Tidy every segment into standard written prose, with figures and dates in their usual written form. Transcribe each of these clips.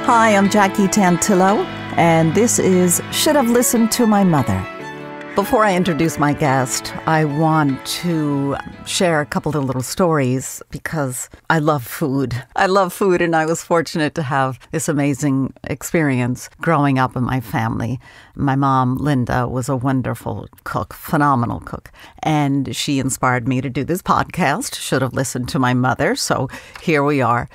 Hi, I'm Jackie Tantillo, and this is Should Have Listened to My Mother. Before I introduce my guest, I want to share a couple of little stories because I love food. I love food, and I was fortunate to have this amazing experience growing up in my family. My mom, Linda, was a wonderful cook, phenomenal cook, and she inspired me to do this podcast, Should Have Listened to My Mother, so here we are.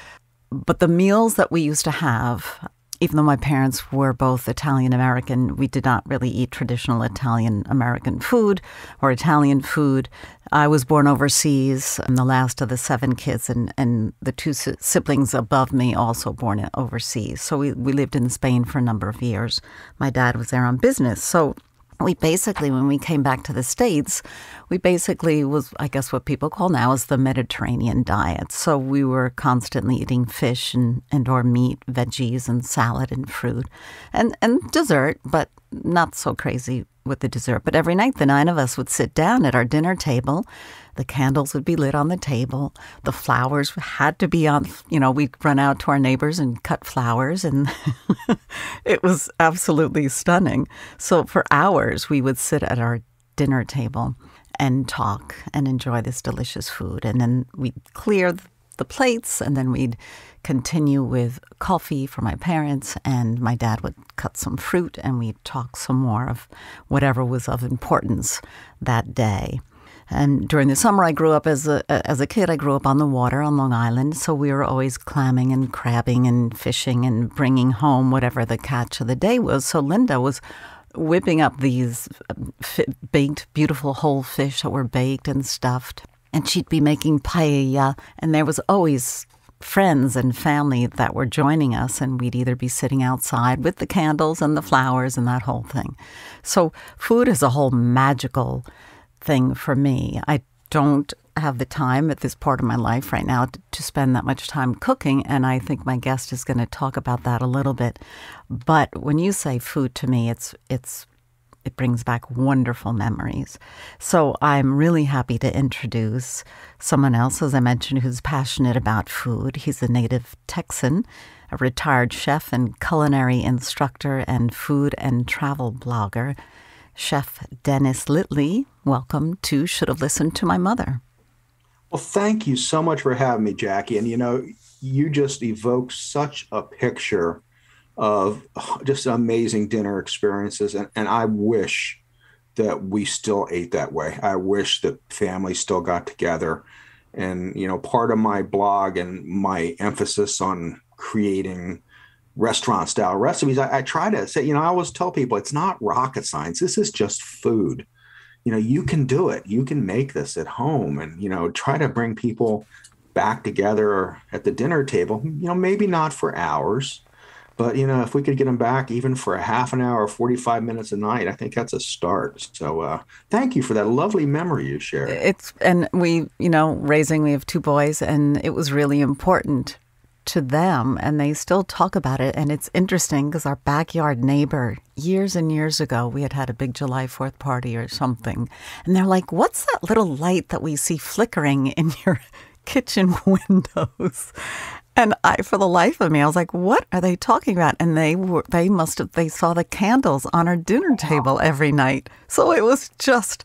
But the meals that we used to have, even though my parents were both Italian-American, we did not really eat traditional Italian-American food or Italian food. I was born overseas. I'm the last of the 7 kids, and the 2 siblings above me also born overseas. So we lived in Spain for a number of years. My dad was there on business. So we basically, when we came back to the States, we basically was, I guess what people call now is the Mediterranean diet. So we were constantly eating fish and or meat, veggies and salad and fruit and dessert, but not so crazy with the dessert. But every night the 9 of us would sit down at our dinner table. The candles would be lit on the table. The flowers had to be on, we'd run out to our neighbors and cut flowers. And it was absolutely stunning. So for hours, we would sit at our dinner table and talk and enjoy this delicious food. And then we'd clear the plates, and then we'd continue with coffee for my parents, and my dad would cut some fruit, and we'd talk some more of whatever was of importance that day. And during the summer, I grew up as a kid. I grew up on the water on Long Island, so we were always clamming and crabbing and fishing and bringing home whatever the catch of the day was. So Linda was whipping up these baked, beautiful whole fish that were baked and stuffed, and she'd be making paella, and there was always friends and family that were joining us, and we'd either be sitting outside with the candles and the flowers and that whole thing. So food is a whole magical thing for me. I don't have the time at this part of my life right now to spend that much time cooking, and I think my guest is going to talk about that a little bit. But when you say food to me, it brings back wonderful memories. So I'm really happy to introduce someone else, as I mentioned, who's passionate about food. He's a native Texan, a retired chef and culinary instructor and food and travel blogger. Chef Dennis Littley, welcome to Should Have Listened to My Mother. Well, thank you so much for having me, Jackie. And, you just evoked such a picture of just amazing dinner experiences. And I wish that we still ate that way. I wish that families still got together. And, part of my blog and my emphasis on creating restaurant-style recipes, I try to say, I always tell people it's not rocket science. This is just food. You can do it. You can make this at home and, try to bring people back together at the dinner table, maybe not for hours, but, if we could get them back even for a half an hour, 45 minutes a night, I think that's a start. So thank you for that lovely memory you shared. And we, we have 2 boys, and it was really important to them, and they still talk about it. And it's interesting because our backyard neighbor, years and years ago, we had a big July 4th party or something, and they're like, what's that little light that we see flickering in your kitchen windows? And for the life of me, I was like, what are they talking about? And they saw the candles on our dinner table every night. So it was just,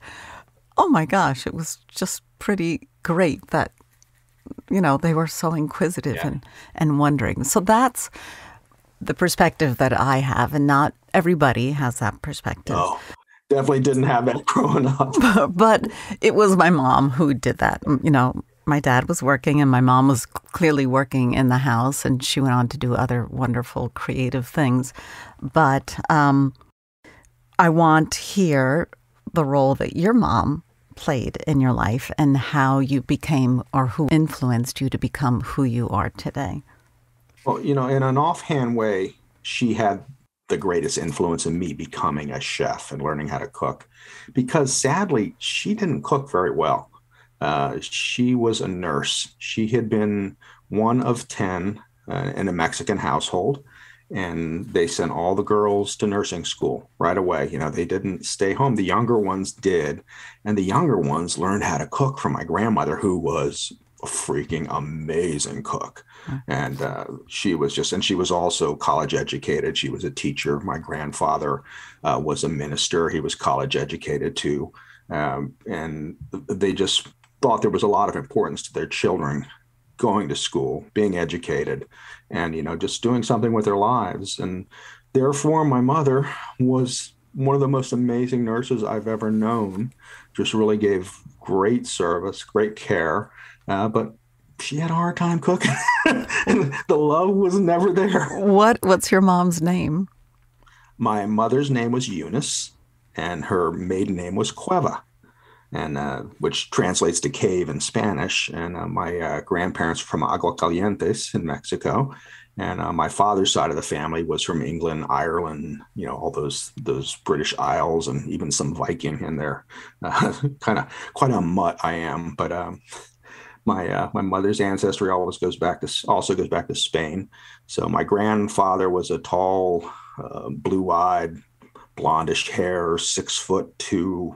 oh my gosh, it was just pretty great that they were so inquisitive and wondering. So that's the perspective that I have, and not everybody has that perspective. Oh, definitely didn't have that growing up. But it was my mom who did that. My dad was working, and my mom was clearly working in the house, and she went on to do other wonderful creative things. But I want to hear the role that your mom played in your life and how you became, or who influenced you to become who you are today. Well, in an offhand way, she had the greatest influence in me becoming a chef and learning how to cook, because sadly, she didn't cook very well. She was a nurse. She had been one of 10 in a Mexican household. And they sent all the girls to nursing school right away. They didn't stay home. The younger ones did. And the younger ones learned how to cook from my grandmother, who was a freaking amazing cook. And she was also college educated. She was a teacher. My grandfather was a minister. He was college educated too. And they just thought there was a lot of importance to their children going to school, being educated, and, just doing something with their lives. And therefore, my mother was one of the most amazing nurses I've ever known. Just really gave great service, great care, but she had a hard time cooking. The love was never there. What's your mom's name? My mother's name was Eunice, and her maiden name was Cueva, and which translates to cave in Spanish. And my grandparents were from Aguascalientes in Mexico. And my father's side of the family was from England, Ireland, all those British Isles, and even some Viking in there. Kind of quite a mutt I am, but my mother's ancestry also goes back to Spain. So my grandfather was a tall, blue-eyed, blondish hair, 6'2",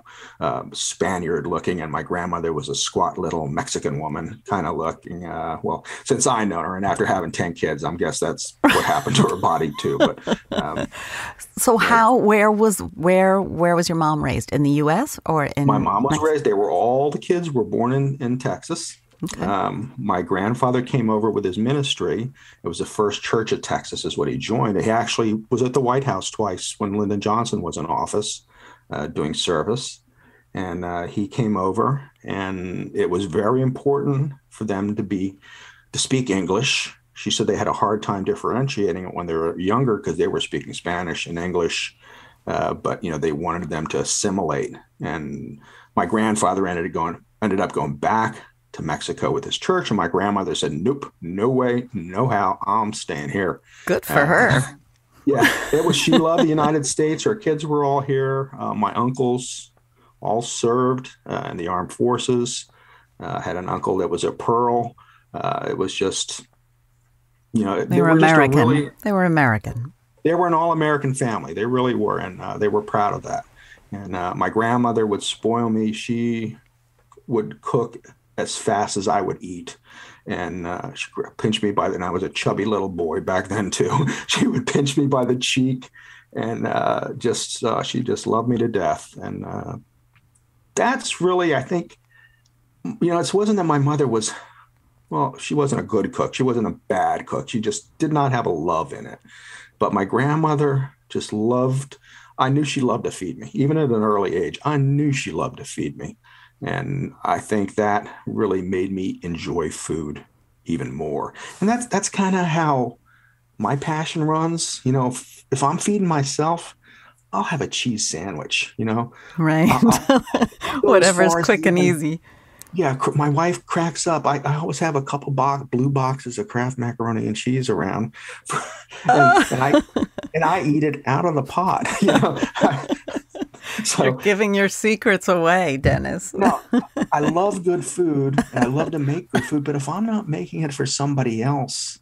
Spaniard looking, and my grandmother was a squat little Mexican woman, kind of looking. Well, since I know her, and after having 10 kids, I guess that's what happened to her body too. But so where was your mom raised, in the U.S. or in? My mom was Mexico? raised. All the kids were born in Texas. Okay. My grandfather came over with his ministry. It was the First Church of Texas is what he joined. He actually was at the White House twice when Lyndon Johnson was in office doing service. And he came over, and it was very important for them to speak English. She said they had a hard time differentiating it when they were younger because they were speaking Spanish and English. But, they wanted them to assimilate. And my grandfather ended up going back to Mexico with his church, and my grandmother said, "Nope, no way, no how, I'm staying here." Good for her. Yeah, she loved the United States. Her kids were all here. My uncles all served in the armed forces. I had an uncle that was a Pearl. It was just, they were American. They were American. They were an all-American family. They really were, and they were proud of that. And my grandmother would spoil me. She would cook as fast as I would eat. And she pinched me and I was a chubby little boy back then too. She would pinch me by the cheek, and she just loved me to death. And that's really, I think, it wasn't that my mother she wasn't a good cook. She wasn't a bad cook. She just did not have a love in it. But my grandmother just I knew she loved to feed me. Even at an early age, I knew she loved to feed me. And I think that really made me enjoy food even more. And that's kind of how my passion runs. If I'm feeding myself, I'll have a cheese sandwich, Right. Whatever's quick and easy. Yeah, my wife cracks up. I always have a couple blue boxes of Kraft macaroni and cheese around, and I eat it out of the pot. So, you're giving your secrets away, Dennis. No, I love good food, and I love to make good food. But if I'm not making it for somebody else,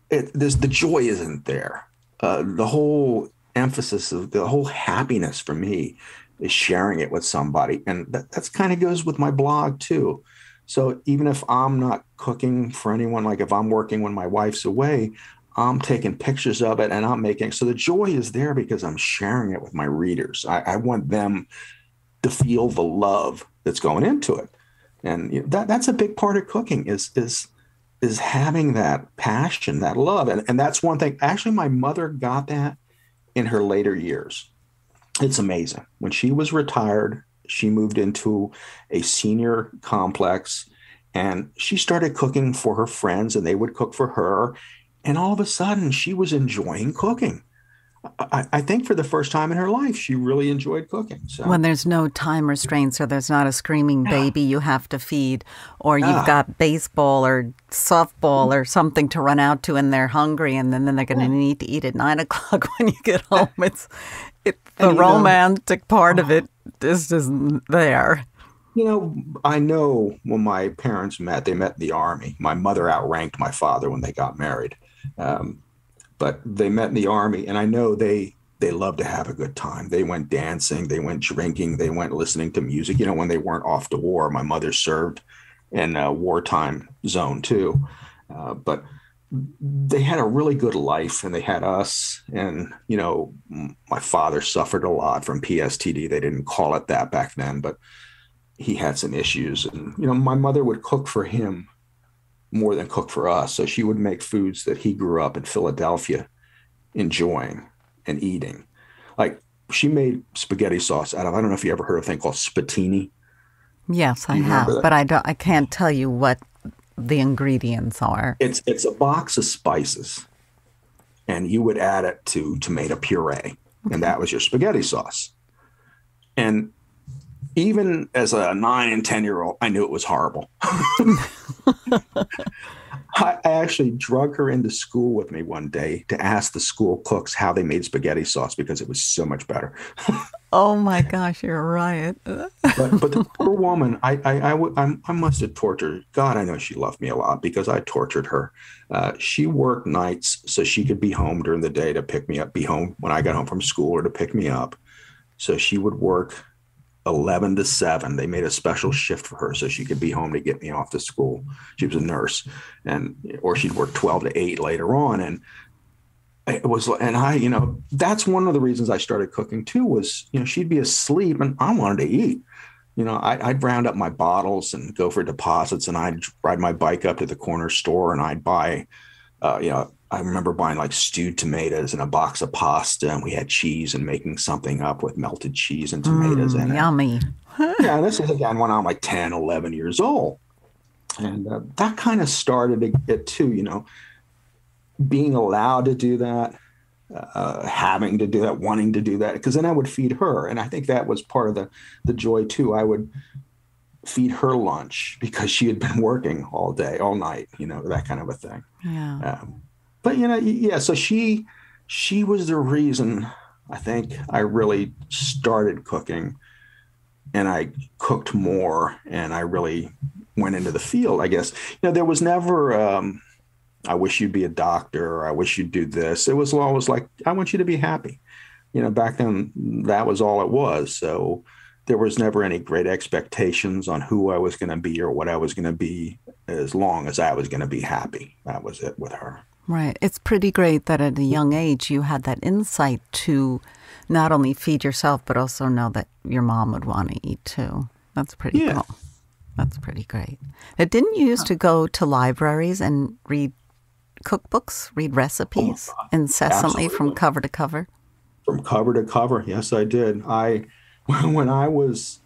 the joy isn't there. The whole emphasis of the whole happiness for me is sharing it with somebody. And that's kind of goes with my blog too. So even if I'm not cooking for anyone, like if I'm working when my wife's away, I'm taking pictures of it and I'm making. So the joy is there because I'm sharing it with my readers. I want them to feel the love that's going into it. And that's a big part of cooking is having that passion, that love. And that's one thing. Actually, my mother got that in her later years. It's amazing. When she was retired, she moved into a senior complex and she started cooking for her friends and they would cook for her. And all of a sudden she was enjoying cooking. I think for the first time in her life, she really enjoyed cooking. So. When there's no time restraints or there's not a screaming baby you have to feed, or you've got baseball or softball or something to run out to and they're hungry and then they're going to need to eat at 9 o'clock when you get home. The romantic part of it is just there. I know when my parents met, they met in the Army. My mother outranked my father when they got married. But they met in the Army, and I know they loved to have a good time. They went dancing, they went drinking, they went listening to music. When they weren't off to war, my mother served in a wartime zone too. But they had a really good life, and they had us. And, my father suffered a lot from PSTD. They didn't call it that back then, but he had some issues. And, my mother would cook for him more than cook for us. So she would make foods that he grew up in Philadelphia enjoying and eating. Like, she made spaghetti sauce out of, I don't know if you ever heard of a thing called spatini. Yes, I have, but I can't tell you what the ingredients are. It's a box of spices, and you would add it to tomato puree, and that was your spaghetti sauce. And even as a 9 and 10-year-old, I knew it was horrible. I actually drug her into school with me one day to ask the school cooks how they made spaghetti sauce because it was so much better. Oh my gosh, you're right. but the poor woman, I must have tortured her. God, I know she loved me a lot because I tortured her. She worked nights so she could be home during the day to pick me up, be home when I got home from school or to pick me up. So she would work 11 to 7. They made a special shift for her so she could be home to get me off to school. She was a nurse, or she'd work 12 to 8 later on. And it was, and that's one of the reasons I started cooking too, was, she'd be asleep and I wanted to eat. I'd round up my bottles and go for deposits, and I'd ride my bike up to the corner store and I'd buy, I remember buying like stewed tomatoes and a box of pasta, and we had cheese and making something up with melted cheese and tomatoes in it. Yummy. Yeah, this is again when I'm like 10, 11 years old. And that kind of started it too, being allowed to do that, having to do that, wanting to do that, because then I would feed her. And I think that was part of the joy too. I would feed her lunch because she had been working all day, all night, that kind of a thing. Yeah. But, yeah, so she was the reason I think I really started cooking, and I cooked more, and I really went into the field, I guess. There was never, I wish you'd be a doctor, or I wish you'd do this. It was always like, I want you to be happy. Back then that was all it was. So there was never any great expectations on who I was going to be or what I was going to be, as long as I was going to be happy. That was it with her. Right. It's pretty great that at a young age you had that insight to not only feed yourself, but also know that your mom would want to eat too. That's pretty cool. That's pretty great. Now, didn't you used to go to libraries and read cookbooks, read recipes incessantly? Absolutely. From cover to cover? From cover to cover. Yes, I did. When I was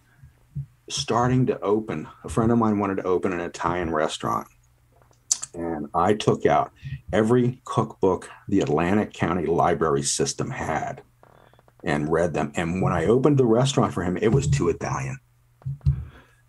starting to open, a friend of mine wanted to open an Italian restaurant. And I took out every cookbook the Atlantic County Library System had and read them. And when I opened the restaurant for him, it was too Italian.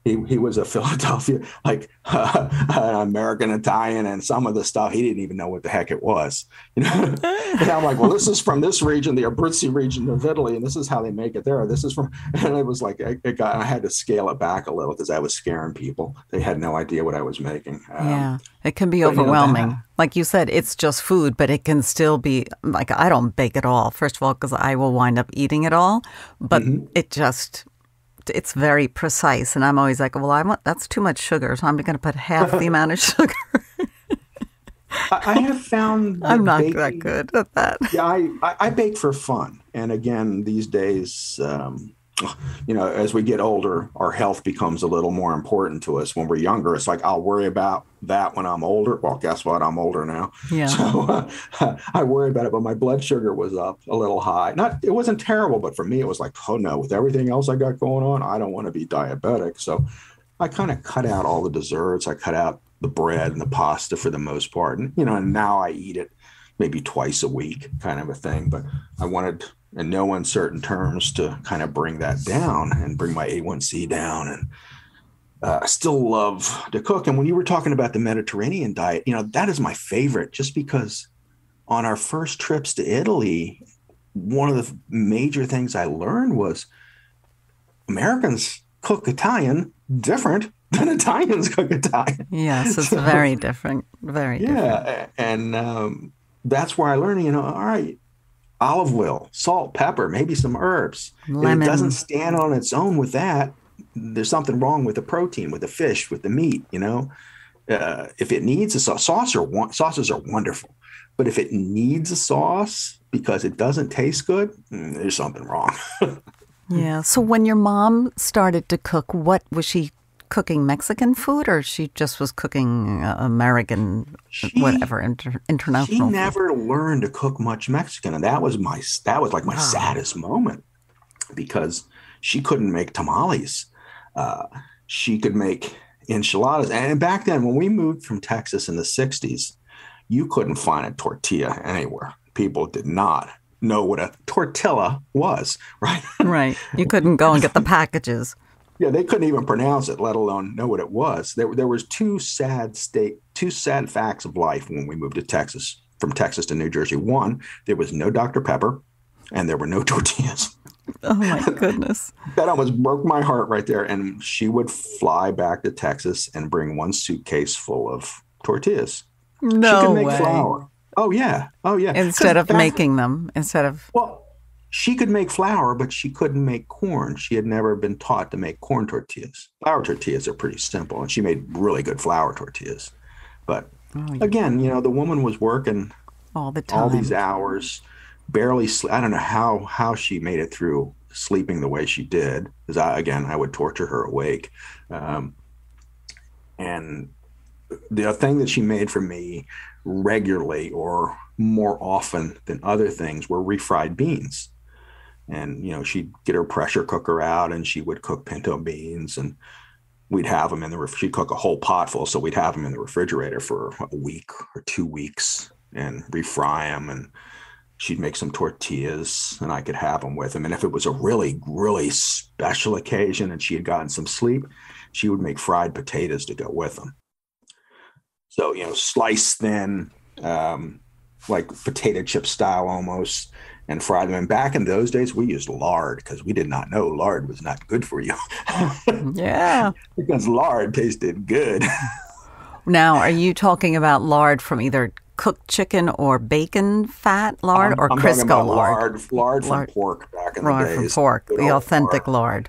He was a Philadelphia, like American Italian, and some of the stuff he didn't even know what the heck it was. And I'm like, well, this is from this region, the Abruzzi region of Italy, and this is how they make it there. This is from, and it was like I had to scale it back a little because I was scaring people. They had no idea what I was making. Yeah, it can be overwhelming. Like you said, it's just food, but it can still be like, I don't bake at all. First of all, because I will wind up eating it all, but it's very precise, and I'm always like, well, that's too much sugar, so I'm going to put half the amount of sugar. I have found I'm not that good at that. Yeah, I bake for fun, and again, these days, as we get older, our health becomes a little more important to us. When we're younger, it's like, I'll worry about that when I'm older. Well, guess what? I'm older now. Yeah. So I worry about it, but my blood sugar was up a little high. It wasn't terrible, but for me, it was like, oh no, with everything else I got going on, I don't want to be diabetic. So I kind of cut out all the desserts. I cut out the bread and the pasta for the most part. And, and now I eat it maybe twice a week kind of a thing. But I wanted, in no uncertain terms, to kind of bring that down and bring my A1C down. And I still love to cook. And when you were talking about the Mediterranean diet, that is my favorite, just because on our first trips to Italy, one of the major things I learned was Americans cook Italian different than Italians cook Italian. Yes, it's very different. Very different. Yeah. And that's where I learned, all right, olive oil, salt, pepper, maybe some herbs. Lemon. It doesn't stand on its own with that. there's something wrong with the protein, with the fish, with the meat, if it needs a sauce, sauces are wonderful, but if it needs a sauce because it doesn't taste good, there's something wrong. Yeah. So when your mom started to cook, what was she cooking? Mexican food, or she just was cooking American, international? She never learned to cook much Mexican, and that was my saddest moment, because she couldn't make tamales. She could make enchiladas, and back then, when we moved from Texas in the '60s, you couldn't find a tortilla anywhere. People did not know what a tortilla was, right? Right. You couldn't go and get the packages. Yeah, they couldn't even pronounce it, let alone know what it was. There was two sad facts of life when we moved to Texas, from Texas to New Jersey. One, there was no Dr. Pepper, and there were no tortillas. Oh my goodness. That almost broke my heart right there. And she would fly back to Texas and bring one suitcase full of tortillas. No She could make way. flour. Oh yeah. Instead of making them, Well, she could make flour, but she couldn't make corn. She had never been taught to make corn tortillas. Flour tortillas are pretty simple, and she made really good flour tortillas. But again, the woman was working all the time, all these hours, barely I don't know how she made it through sleeping the way she did, because I would torture her awake. And the thing that she made for me regularly, or more often than other things, were refried beans. And, she'd get her pressure cooker out and she would cook pinto beans, and we'd have them in she'd cook a whole pot full. So we'd have them in the refrigerator for a week or 2 weeks and refry them. And she'd make some tortillas and I could have them with them. And if it was a really, really special occasion and she had gotten some sleep, she would make fried potatoes to go with them. So, slice thin, like potato chip style almost, and fry them. And back in those days, we used lard, because we did not know lard was not good for you. Yeah. Because lard tasted good. Now, are you talking about lard from either cooked chicken or bacon fat lard, or I'm Crisco lard? Lard from pork back in the days. Lard from pork, the authentic lard.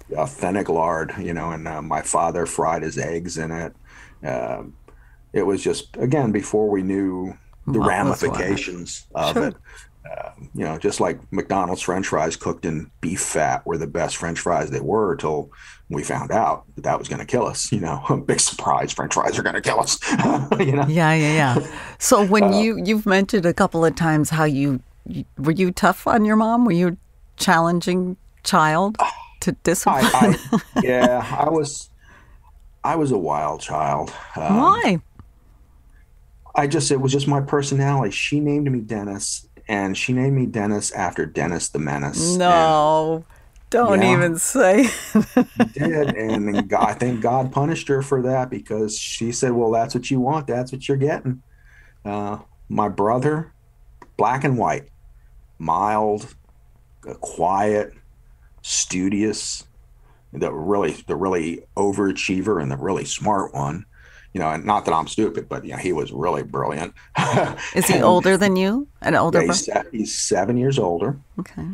The authentic lard, and my father fried his eggs in it. It was just, again, before we knew the ramifications of it. Just like McDonald's French fries cooked in beef fat were the best French fries they were, till we found out that was going to kill us. Big surprise, French fries are going to kill us. Yeah. So when you've mentioned a couple of times how were you tough on your mom? Were you a challenging child to discipline? I was a wild child. Why? It was just my personality. She named me Dennis, and she named me Dennis after Dennis the Menace. No, don't even say. She did, and I think God punished her for that, because she said, well, that's what you want. That's what you're getting. My brother, black and white, mild, quiet, studious, the really overachiever and the really smart one. And not that I'm stupid, but he was really brilliant. Is he older than you? An older brother? He's 7 years older. Okay.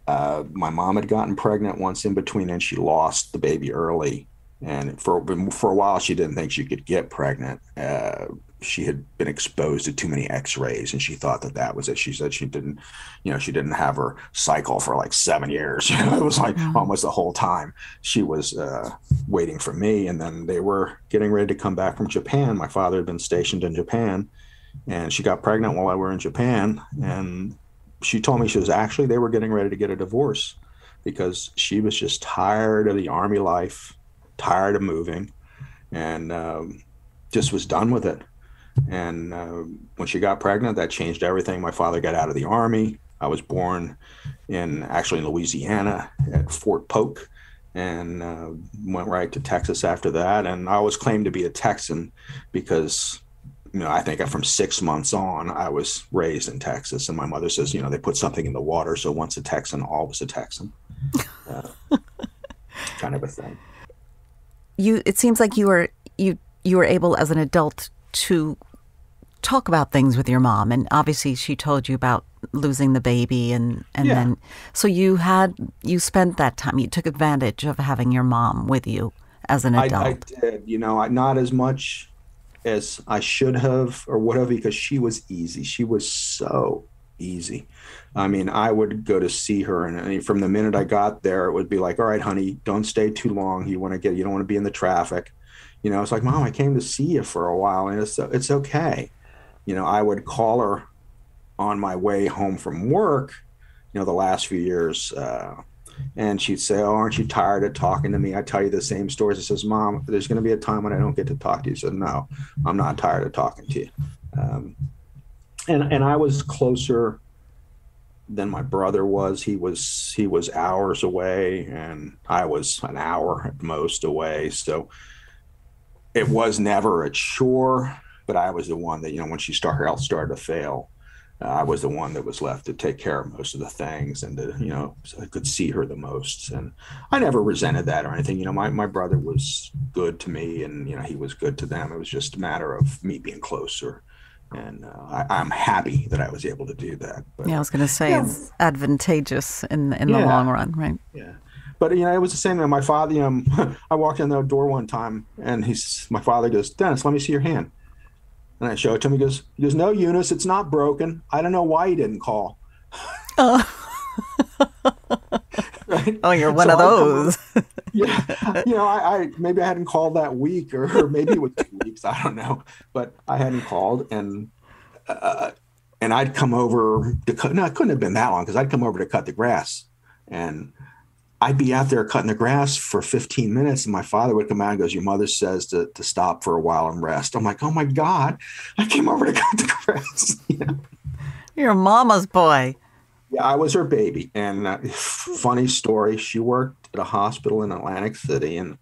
My mom had gotten pregnant once in between, and she lost the baby early. And for a while, she didn't think she could get pregnant. She had been exposed to too many X-rays, and she thought that was it. She said she didn't have her cycle for like 7 years. It was like almost the whole time she was waiting for me. And then they were getting ready to come back from Japan. My father had been stationed in Japan, and she got pregnant while I were in Japan. And she told me they were getting ready to get a divorce, because she was just tired of the Army life, tired of moving, and just was done with it. And when she got pregnant, that changed everything. My father got out of the Army. I was born in Louisiana at Fort Polk, and went right to Texas after that. And I always claimed to be a Texan because, I think from 6 months on, I was raised in Texas. And my mother says, they put something in the water, so once a Texan, always a Texan. Kind of a thing. It seems like you were able as an adult to talk about things with your mom. And obviously she told you about losing the baby and then so you spent that time, you took advantage of having your mom with you as an I adult. did, not as much as I should have or would have because she was easy. She was so easy. I mean, I would go to see her, and from the minute I got there, it would be like, all right, honey, don't stay too long. You don't want to be in the traffic. It's like, Mom, I came to see you for a while, and it's okay. I would call her on my way home from work, the last few years, and she'd say, oh, aren't you tired of talking to me? I tell you the same stories. I says, Mom, there's going to be a time when I don't get to talk to you. She said, no, I'm not tired of talking to you. And I was closer than my brother was. He was hours away, and I was an hour at most away. So it was never a chore, but I was the one that, when her health started to fail, I was the one that was left to take care of most of the things and to, so I could see her the most. And I never resented that or anything. My brother was good to me, and, he was good to them. It was just a matter of me being closer. And I'm happy that I was able to do that. But, I was going to say it's advantageous in the long run, right? Yeah. But, it was the same. My father, I walked in the door one time, and my father goes, Dennis, let me see your hand. And I show it to him. He goes, no, Eunice, it's not broken. I don't know why you didn't call. Oh, right? Oh, you're one of those. Yeah. I maybe I hadn't called that week, or maybe it was 2 weeks. I don't know. But I hadn't called, and I'd come over to cut. No, it couldn't have been that long because I'd come over to cut the grass, and I'd be out there cutting the grass for 15 minutes, and my father would come out and goes, your mother says to stop for a while and rest. I'm like, oh my God, I came over to cut the grass. You're a mama's boy. Yeah, I was her baby. And funny story, she worked at a hospital in Atlantic City, and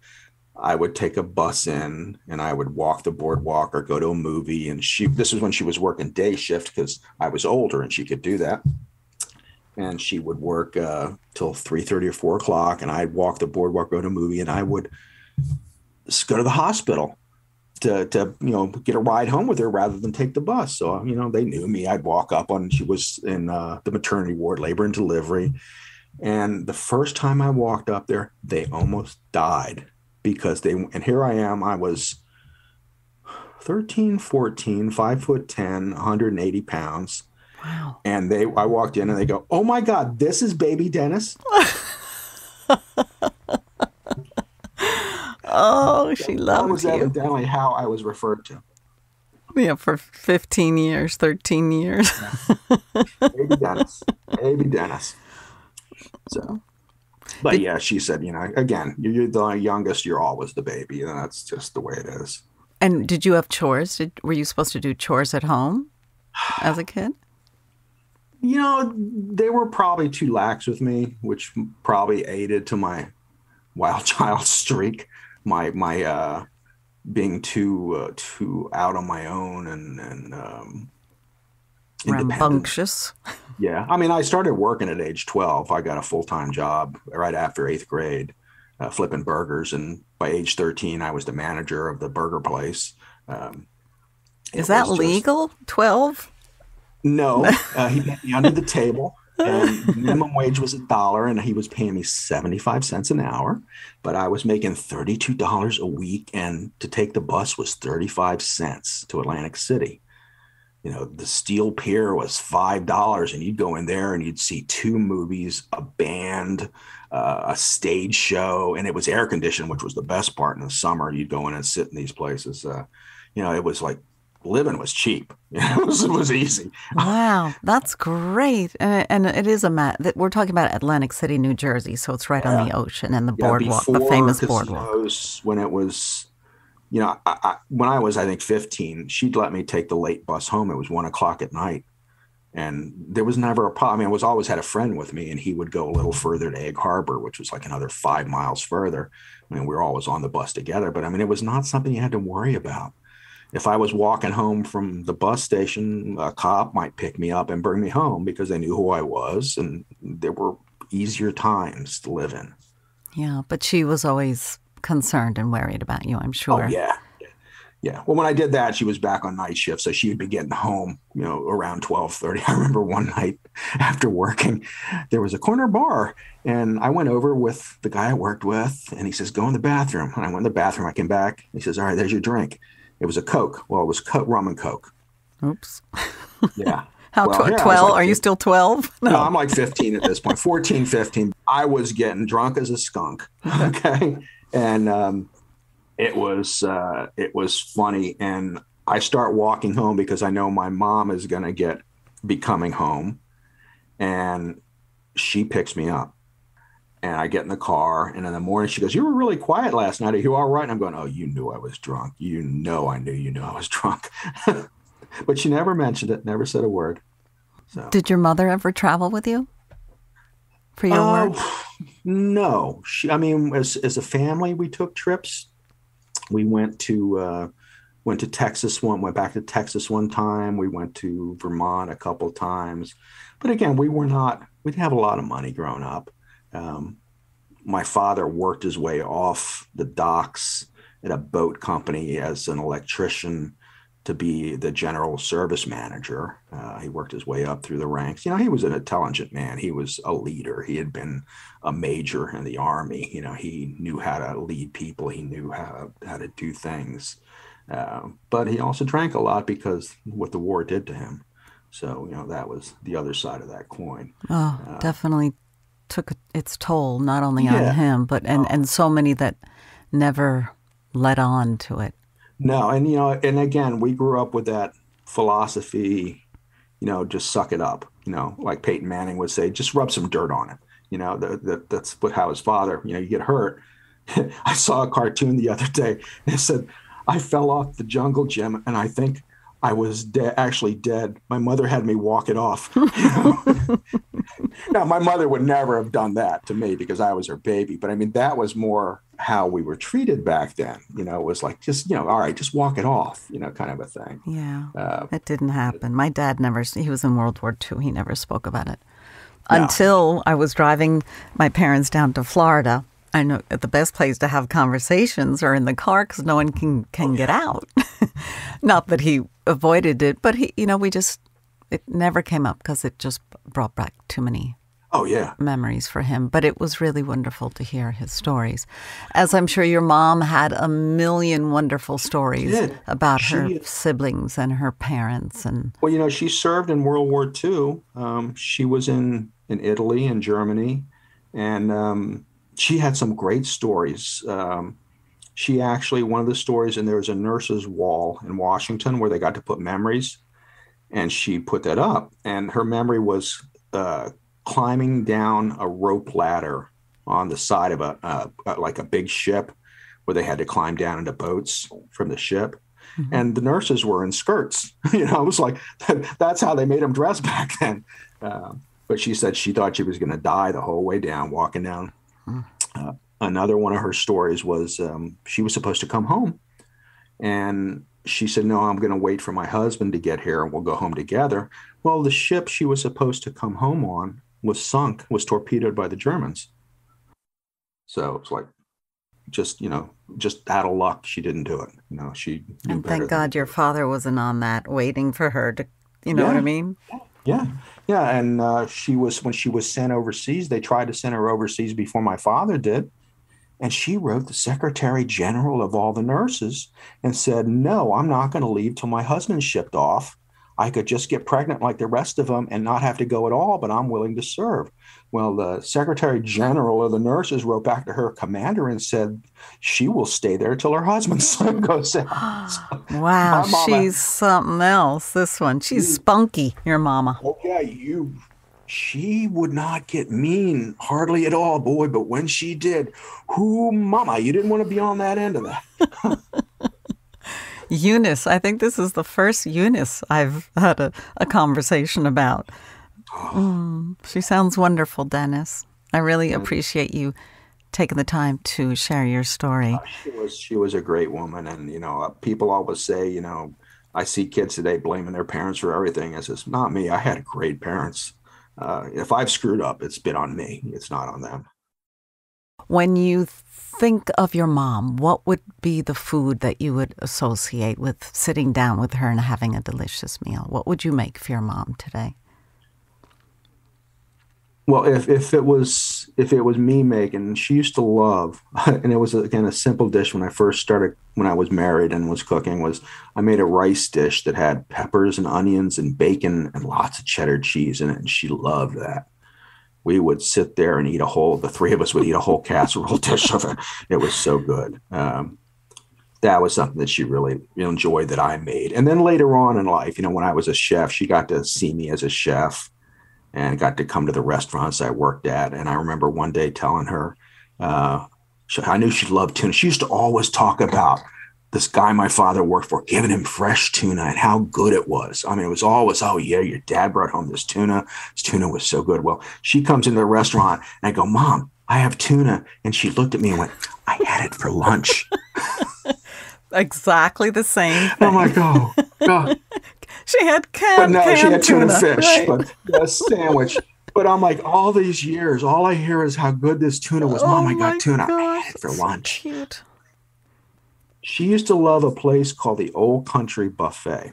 I would take a bus in, and I would walk the boardwalk or go to a movie. And this was when she was working day shift because I was older and she could do that. And she would work till 3:30 or 4 o'clock, and I'd walk the boardwalk, go to a movie, and I would go to the hospital to get a ride home with her rather than take the bus. So they knew me. I'd walk up on. She was in the maternity ward, labor and delivery, and the first time I walked up there, they almost died because and here I am. I was 13, 14, 5'10", 180 pounds. Wow. And I walked in and they go, oh my God, this is baby Dennis. Oh, she loved That was evidently how I was referred to. Yeah, for 15 years, 13 years. Baby Dennis. Baby Dennis. So, but yeah, she said, again, you're the youngest, you're always the baby. And that's just the way it is. And did you have chores? Were you supposed to do chores at home as a kid? They were probably too lax with me, which probably aided to my wild child streak, my being too out on my own and rambunctious. Yeah. I mean, I started working at age 12. I got a full-time job right after 8th grade, flipping burgers. And by age 13, I was the manager of the burger place. Is that legal? 12? No, he paid me under the table, and minimum wage was $1, and he was paying me 75 cents an hour, but I was making $32 a week, and to take the bus was 35 cents to Atlantic City. The Steel Pier was $5, and you'd go in there and you'd see 2 movies, a band, a stage show, and it was air conditioned, which was the best part in the summer. You'd go in and sit in these places. It was like, living was cheap. It was easy. Wow, that's great. And it is that we're talking about Atlantic City, New Jersey, so it's right on the ocean and the boardwalk, the famous boardwalk. When it was, when I was, I think 15, she'd let me take the late bus home. It was 1 o'clock at night, and there was never a problem. I mean, I always had a friend with me, and he would go a little further to Egg Harbor, which was like another 5 miles further. I mean, we were always on the bus together, but I mean, it was not something you had to worry about. If I was walking home from the bus station, a cop might pick me up and bring me home because they knew who I was, and there were easier times to live in. Yeah, but she was always concerned and worried about you, I'm sure. Oh, yeah. Yeah. Well, when I did that, she was back on night shift, so she would be getting home, around 12:30. I remember one night after working, there was a corner bar, and I went over with the guy I worked with, and he says, "Go in the bathroom." And I went in the bathroom. I came back. He says, "All right, there's your drink." It was a Coke. Well, it was rum and Coke. Oops. Yeah. How, Well, 12? Are you still 12? No, I'm like 15 at this point, 14, 15. I was getting drunk as a skunk. Okay. And it was funny. And I start walking home because I know my mom is going to be coming home, and she picks me up. And I get in the car, and in the morning she goes, "You were really quiet last night. Are you all right?" And I'm going, "Oh, you knew I was drunk. I knew I was drunk." But she never mentioned it, never said a word. So. Did your mother ever travel with you for your work? No. As a family, we took trips. We went to Texas went back to Texas one time. We went to Vermont a couple of times. But again, we didn't have a lot of money growing up. My father worked his way off the docks at a boat company as an electrician to be the general service manager. He worked his way up through the ranks. He was an intelligent man. He was a leader. He had been a major in the Army. He knew how to lead people. He knew how to do things. But he also drank a lot because what the war did to him. So, that was the other side of that coin. Oh, definitely took its toll, not only on him, but and so many that never led on to it. No, and again, we grew up with that philosophy, just suck it up, like Peyton Manning would say, just rub some dirt on it. That's how his father, you get hurt. I saw a cartoon the other day, and it said, "I fell off the jungle gym, and I think I was actually dead. My mother had me walk it off." Now, my mother would never have done that to me because I was her baby. But that was more how we were treated back then. It was like, just, all right, just walk it off, kind of a thing. Yeah, it didn't happen. My dad he was in World War II. He never spoke about it until I was driving my parents down to Florida. I know the best place to have conversations are in the car because no one can get out. Not that he avoided it, but it never came up because it just brought back too many memories for him. But it was really wonderful to hear his stories. As I'm sure your mom had a million wonderful stories about her siblings and her parents. Well, she served in World War II. She was in Italy and Germany, and she had some great stories. She actually, one of the stories, and there was a nurse's wall in Washington where they got to put memories, and she put that up. And her memory was climbing down a rope ladder on the side of like a big ship where they had to climb down into boats from the ship. Mm-hmm. And the nurses were in skirts. It was like, that's how they made them dress back then. But she said she thought she was going to die the whole way down, walking down. Another one of her stories was she was supposed to come home, and she said, "No, I'm going to wait for my husband to get here and we'll go home together." Well, the ship she was supposed to come home on was torpedoed by the Germans. So it's like, just out of luck, she didn't do it. She knew and better thank God your father wasn't on that, waiting for her to, know what I mean? Yeah. And when she was sent overseas, they tried to send her overseas before my father did. And she wrote the Secretary General of all the nurses and said, "No, I'm not going to leave till my husband's shipped off. I could just get pregnant like the rest of them and not have to go at all, but I'm willing to serve." Well, the Secretary General of the nurses wrote back to her commander and said she will stay there till her husband's son goes out. Wow, she's something else, this one. She's spunky, your mama. Oh, yeah, she would not get mean hardly at all, boy, but when she did, mama, you didn't want to be on that end of that. Eunice, I think this is the first Eunice I've had a conversation about. She sounds wonderful, Dennis. I really appreciate you taking the time to share your story. She was a great woman, and people always say, I see kids today blaming their parents for everything. I says, not me. I had great parents. If I've screwed up, it's been on me. It's not on them. When you think of your mom, what would be the food that you would associate with sitting down with her and having a delicious meal? What would you make for your mom today? Well, if it was me making, she used to love, and it was again a simple dish when I first started, when I was married and was cooking, was I made a rice dish that had peppers and onions and bacon and lots of cheddar cheese in it, and she loved that. We would sit there and the three of us would eat a whole casserole dish of it. It was so good. That was something that she really enjoyed that I made. And then later on in life, when I was a chef, she got to see me as a chef and got to come to the restaurants I worked at. And I remember one day telling her, I knew she loved tuna. She used to always talk about this guy my father worked for, giving him fresh tuna and how good it was. I mean, it was always, oh yeah, your dad brought home this tuna. This tuna was so good. Well, she comes into the restaurant and I go, Mom, I have tuna. And she looked at me and went, I had it for lunch. Exactly the same thing. I'm like, oh, God. She had she had tuna fish, right? but a sandwich. But I'm like, all these years, all I hear is how good this tuna was. Mom, I got tuna. God, I had it for lunch. So cute. She used to love a place called the Old Country Buffet.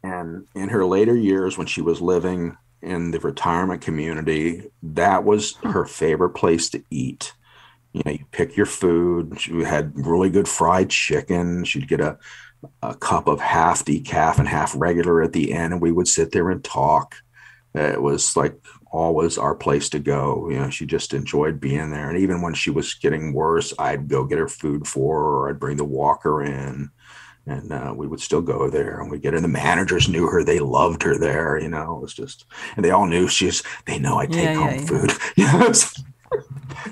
And in her later years, when she was living in the retirement community, that was her favorite place to eat. You pick your food. She had really good fried chicken. She'd get a cup of half decaf and half regular at the end, and we would sit there and talk. It was like always our place to go. She just enjoyed being there. And even when she was getting worse, I'd go get her food for her, or I'd bring the walker in, and we would still go there. And we'd get her. The managers knew her. They loved her there. It was just, and they all knew they know I take home food.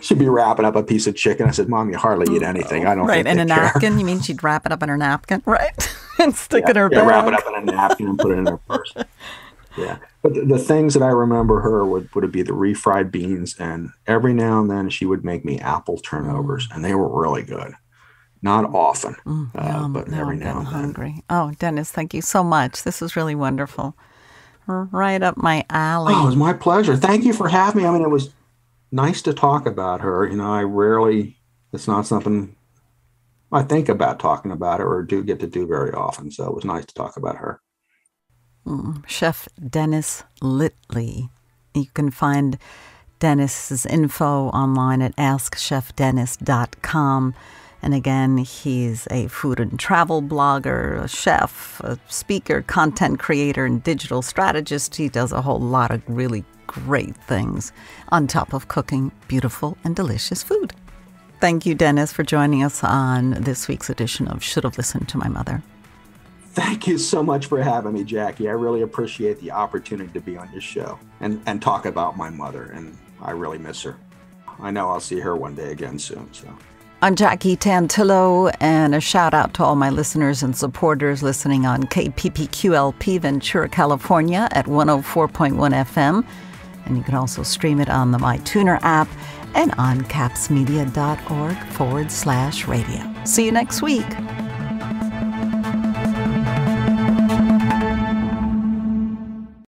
She'd be wrapping up a piece of chicken. I said, Mom, you hardly eat anything. I don't right, think in a care. Napkin? You mean she'd wrap it up in her napkin, right? And stick it in her bag? Yeah, wrap it up in a napkin and put it in her purse. Yeah. But the things that I remember her would be the refried beans. And every now and then she would make me apple turnovers. And they were really good. Not often, but every now and then. I'm hungry. Oh, Dennis, thank you so much. This was really wonderful. Right up my alley. Oh, it was my pleasure. Thank you for having me. I mean, it was nice to talk about her. It's not something I think about talking about her or do get to do very often. So it was nice to talk about her. Chef Dennis Littley. You can find Dennis's info online at askchefdennis.com. And again, he's a food and travel blogger, a chef, a speaker, content creator, and digital strategist. He does a whole lot of really great things on top of cooking beautiful and delicious food. Thank you, Dennis, for joining us on this week's edition of Should Have Listened to My Mother. Thank you so much for having me, Jackie. I really appreciate the opportunity to be on your show and talk about my mother, and I really miss her. I know I'll see her one day again soon. So. I'm Jackie Tantillo, and a shout out to all my listeners and supporters listening on KPPQLP Ventura, California at 104.1 FM. And you can also stream it on the MyTuner app and on capsmedia.org/radio. See you next week.